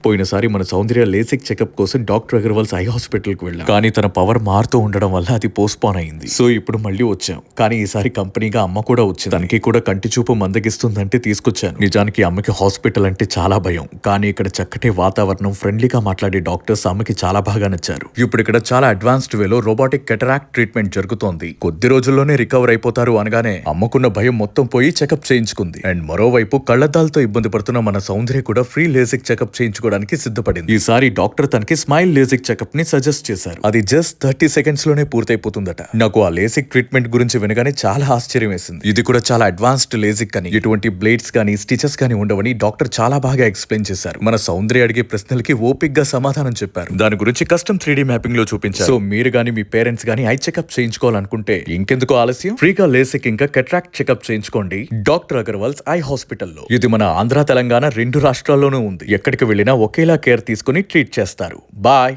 పోయినసారి మన సౌందర్య LASIK checkup కోసం డాక్టర్ అగర్వాల్స్ ఐ హాస్పిటల్ కి వెళ్ళాం. కానీ తన పవర్ మారుతూ ఉండడం వల్ల అది పోస్ట్పోన్ అయింది. సో ఇప్పుడు మళ్ళీ వచ్చాం. కానీ ఈసారి కంపెనీగా అమ్మ కూడా వచ్చింది. తనకి కూడా కంటి చూపు మందగిస్తుందంటే తీసుకొచ్చాను. నిజానికి అమ్మకి హాస్పిటల్ అంటే చాలా భయం. కానీ ఇక్కడ చక్కటి వాతావరణం, ఫ్రెండ్లీగా మాట్లాడే డాక్టర్స్ అమ్మకి చాలా బాగా నచ్చారు. ఇప్పుడు ఇక్కడ చాలా అడ్వాన్స్డ్ వేలో రోబోటిక్ కెటరాక్ట్ ట్రీట్మెంట్ జరుగుతోంది. కొద్ది రోజుల్లోనే రికవర్ అయిపోతారు అనగానే అమ్మకున్న భయం మొత్తం పోయి చెకప్ చేయించుకుంది. అండ్ మరోవైపు కళ్లద్దాలతో ఇబ్బంది పడుతున్న మన సౌందర్య కూడా ఫ్రీ లేసిక్ చెకప్ చేయించుకోవడానికి సిద్ధపడింది. ఈసారి డాక్టర్ తనకి స్మైల్ లేసిక్ చెకప్ ని సజెస్ట్ చేశారు. అది జస్ట్ 30 సెకండ్స్ లోనే పూర్తయిపోతుందట. నాకు ఆ లేసిక్ ట్రీట్మెంట్ గురించి వినగానే చాలా ఆశ్చర్యం వేసింది. ఇది కూడా చాలా అడ్వాన్స్డ్ లేసిక్ అని, ఎటువంటి బ్లేడ్స్ కానీ స్టిచెస్ కానీ ఉండవని డాక్టర్ చాలా బాగా ఎక్స్ప్లెయిన్ చేశారు. మన సౌందర్య అడిగే ప్రశ్నలకి ఓపిక్ గా సమాధానం చెప్పారు. దాని గురించి కస్టమ్ 3D మ్యాపింగ్ లో చూపించారు. సో మీరు గానీ మీ పేరెంట్స్ గానీ ఐ చెకప్ చేయించుకోవాలనుకుంటే ఇంకెందుకు ఆలస్యం, ఫ్రీగా లేసిక్ ఇంకా కెట్రాక్ట్ చెకప్ చేయించుకోండి డాక్టర్ అగర్వాల్స్ ఐ హాస్పిటల్లో. ఇది మన ఆంధ్ర, తెలంగాణ 2 రాష్ట్రాల్లోనూ ఉంది. ఎక్కడికి వెళ్ళినా ఒకేలా కేర్ తీసుకుని ట్రీట్ చేస్తారు. బాయ్.